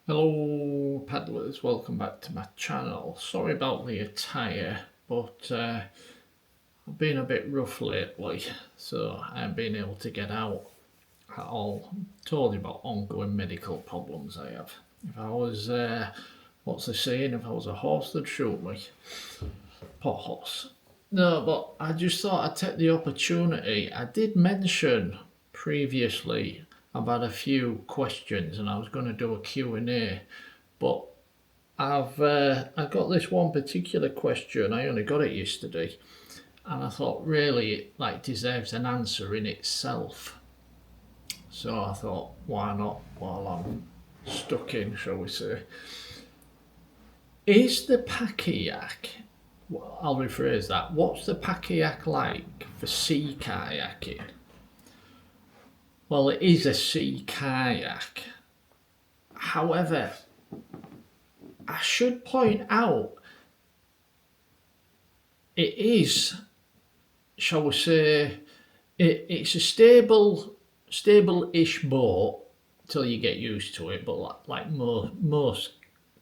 Hello paddlers, welcome back to my channel. Sorry about the attire, but I've been a bit rough lately, so I haven't been able to get out at all. Told you about ongoing medical problems I have. If I was, what's the saying, if I was a horse they'd shoot me. Poor horse. No, but I just thought I'd take the opportunity. I did mention previously I've had a few questions and I was going to do a Q&A, but I got this one particular question. I only got it yesterday, and I thought really it deserves an answer in itself. So I thought, why not while I'm stuck in, shall we say? Is the Pakayak? Well, I'll rephrase that. What's the Pakayak like for sea kayaking? Well, it is a sea kayak. However, I should point out it is, shall we say, it's a stable-ish boat till you get used to it. But like most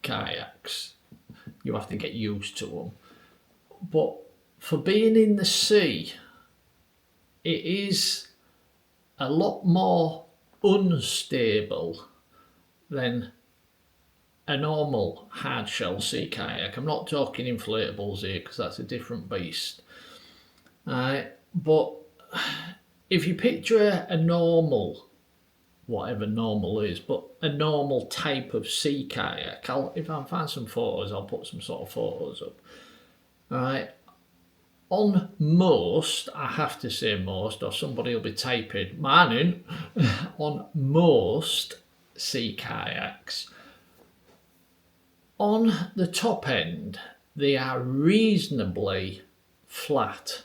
kayaks, you have to get used to them. But for being in the sea, it is a lot more unstable than a normal hard shell sea kayak. I'm not talking inflatables here because that's a different beast. But if you picture a normal, whatever normal is, but a normal type of sea kayak, if I find some photos, I'll put some sort of photos up. On most, I have to say most, or somebody will be typing mine in, on most sea kayaks, on the top end, they are reasonably flat.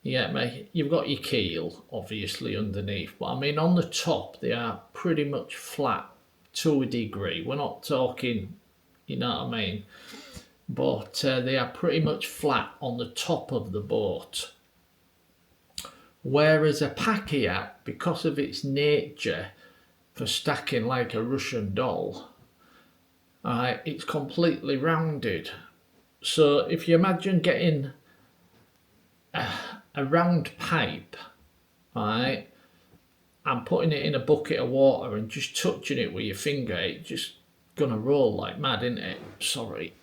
You get me? You've got your keel, obviously, underneath. But I mean, on the top, they are pretty much flat to a degree. We're not talking, you know what I mean? But they are pretty much flat on the top of the boat. Whereas a Pakayak, because of its nature for stacking like a Russian doll, it's completely rounded. So if you imagine getting a round pipe, right, and putting it in a bucket of water and just touching it with your finger, it's just gonna roll like mad, isn't it? Sorry.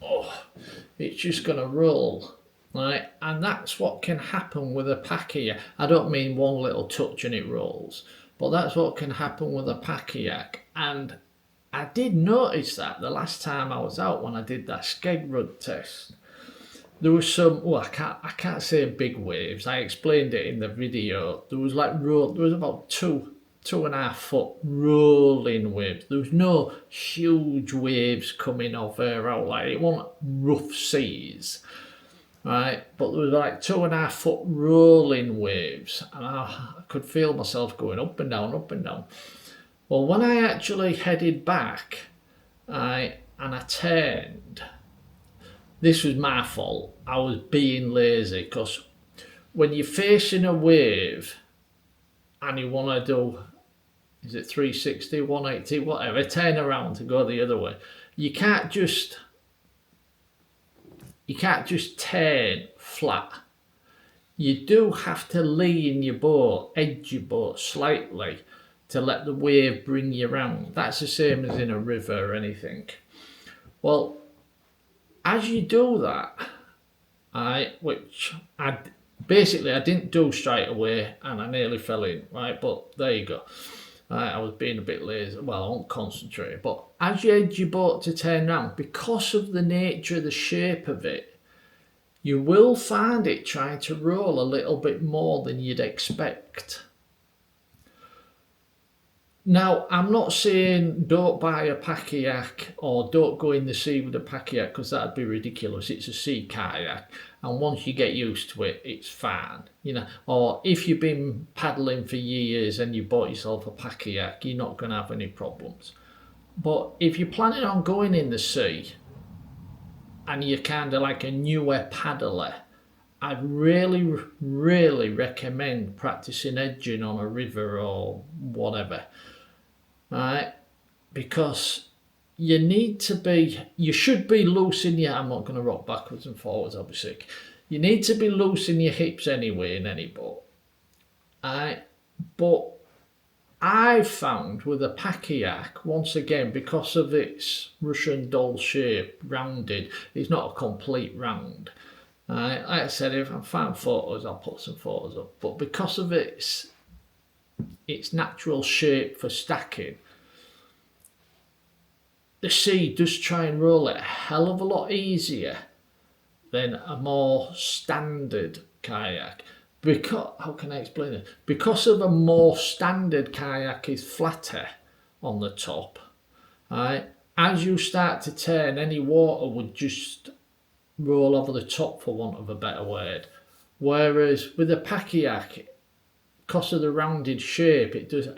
Oh, it's just gonna roll, right? And that's what can happen with a Pakayak. I don't mean one little touch and it rolls, but that's what can happen with a Pakayak. And I did notice that the last time I was out when I did that skeg rud test. There was some, well, I can't say big waves. I explained it in the video. There was there was about 2.5 foot rolling waves. There was no huge waves coming off her out. Like, it wasn't rough seas, right? But there was like 2.5 foot rolling waves, and I could feel myself going up and down, up and down. Well, when I actually headed back, and I turned, this was my fault. I was being lazy, because when you're facing a wave and you want to do, is it 360, 180, whatever, turn around to go the other way, you can't just turn flat. You do have to lean your boat, edge your boat slightly to let the wave bring you round. That's the same as in a river or anything. Well, as you do that, which I didn't do straight away, and I nearly fell in, right? But there you go. I was being a bit lazy. Well, I won't concentrate. But as you edge your boat to turn round, because of the nature, the shape of it, you will find it trying to roll a little bit more than you'd expect. Now, I'm not saying don't buy a Pakayak or don't go in the sea with a Pakayak, because that'd be ridiculous. It's a sea kayak, and once you get used to it, it's fine. You know, or if you've been paddling for years and you bought yourself a Pakayak, you're not going to have any problems. But if you're planning on going in the sea and you're kind of like a newer paddler, I'd really, really recommend practicing edging on a river or whatever. right? Because you should be loose in your, I'm not going to rock backwards and forwards, I'll be sick. You need to be loose in your hips anyway in any boat, right? But I've found with a Pakayak, once again, because of its Russian doll shape, rounded, it's not a complete round. Like I said, if I find photos, I'll put some photos up. But because of its natural shape for stacking, the sea does try and roll it a hell of a lot easier than a more standard kayak. Because, how can I explain it? Because of a more standard kayak is flatter on the top, right? As you start to turn, any water would just roll over the top, for want of a better word. Whereas with a Pakayak, because of the rounded shape, it does.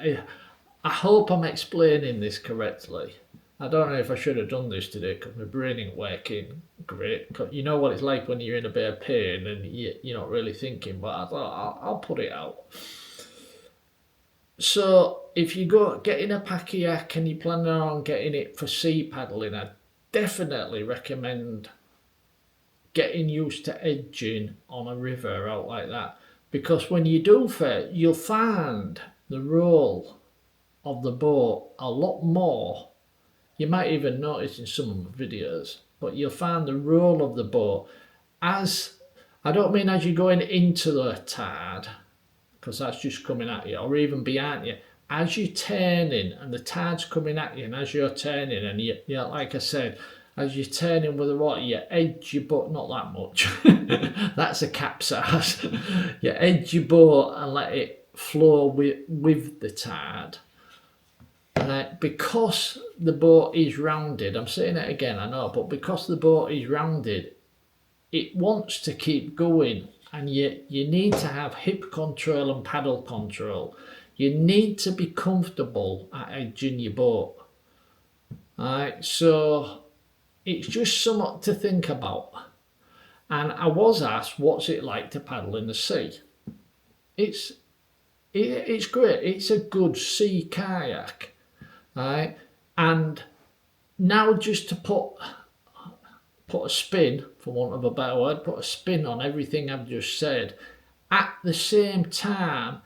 I hope I'm explaining this correctly. I don't know if I should have done this today because my brain ain't working great. You know what it's like when you're in a bit of pain and you're not really thinking, but I thought I'll put it out. So if you go getting a Pakayak and you're planning on getting it for sea paddling, I definitely recommend getting used to edging on a river out like that. Because when you do that, you'll find the roll of the boat a lot more. You might even notice in some of the videos, but you'll find the roll of the boat as, I don't mean as you're going into the tide, because that's just coming at you, or even behind you. As you're turning and the tide's coming at you, and as you're turning, and you like I said, as you're turning with the water, you edge your boat, not that much, that's a capsize. You edge your boat and let it flow with the tide. Because the boat is rounded, I'm saying it again, I know, but because the boat is rounded, it wants to keep going, and you need to have hip control and paddle control. You need to be comfortable at edging your boat. Alright, so it's just something to think about. And I was asked, what's it like to paddle in the sea? It's great. It's a good sea kayak. Right, and now just to put a spin, for want of a better word, put a spin on everything I've just said. At the same time,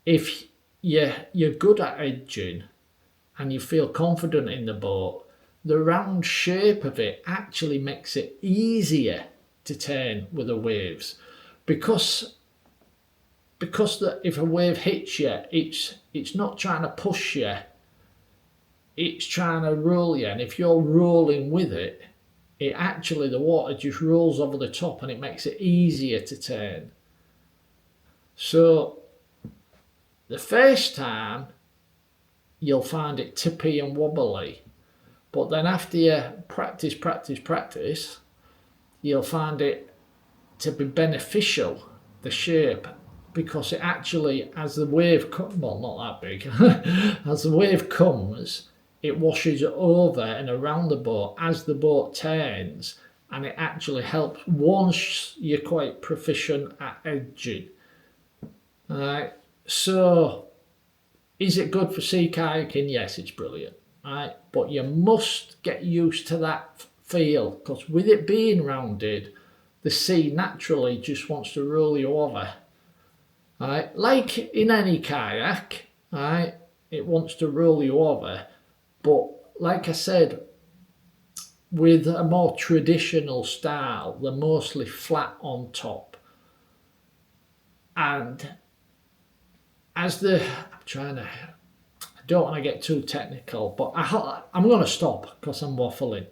if you're good at edging and you feel confident in the boat, the round shape of it actually makes it easier to turn with the waves, because if a wave hits you, it's not trying to push you. It's trying to roll you, and if you're rolling with it, the water just rolls over the top and it makes it easier to turn. So the first time you'll find it tippy and wobbly, but then after you practice, you'll find it to be beneficial, the shape, because it actually, as the wave comes, well, not that big, as the wave comes, it washes over and around the boat as the boat turns, and it actually helps once you're quite proficient at edging. Alright, so is it good for sea kayaking? Yes, it's brilliant. Right, but you must get used to that feel, because with it being rounded, the sea naturally just wants to roll you over. Right, like in any kayak, right, it wants to roll you over. But like I said, with a more traditional style, they're mostly flat on top. And as I don't want to get too technical, but I'm going to stop because I'm waffling.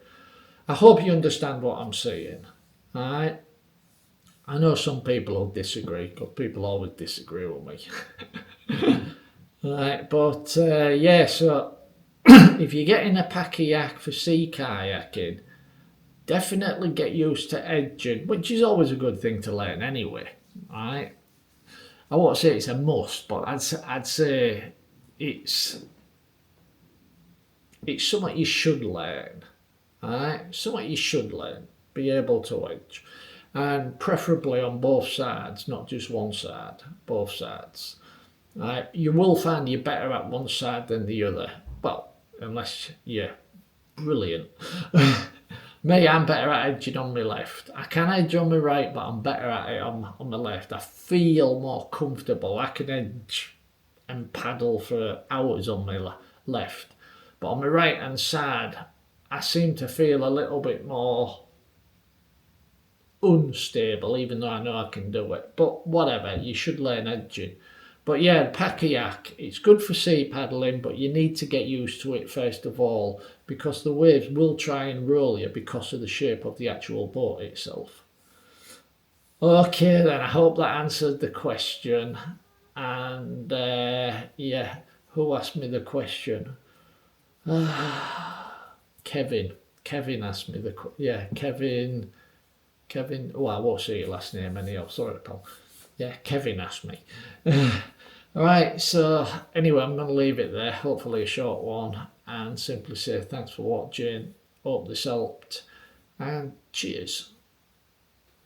I hope you understand what I'm saying. All right? I know some people will disagree, because people always disagree with me. All right, but so if you're getting a Pakayak for sea kayaking, definitely get used to edging, which is always a good thing to learn anyway. Right? I won't say it's a must, but I'd say it's something you should learn. Right? Something you should learn. Be able to edge, and preferably on both sides, not just one side. Both sides. Right? You will find you're better at one side than the other, Well, unless you're brilliant. Me, I'm better at edging on my left. I can edge on my right, but I'm better at it on my left. I feel more comfortable. I can edge and paddle for hours on my left. But on my right hand side, I seem to feel a little bit more unstable, even though I know I can do it. But whatever, you should learn edging. But yeah, Pakayak, it's good for sea paddling, but you need to get used to it first of all, because the waves will try and roll you because of the shape of the actual boat itself. Okay then, I hope that answered the question. And yeah, who asked me the question? Kevin. Kevin asked me the Kevin. Oh, I won't say your last name anyhow. Sorry, pal. Yeah, Kevin asked me. Right, so anyway, I'm going to leave it there. Hopefully a short one, and simply say thanks for watching. Hope this helped, and cheers.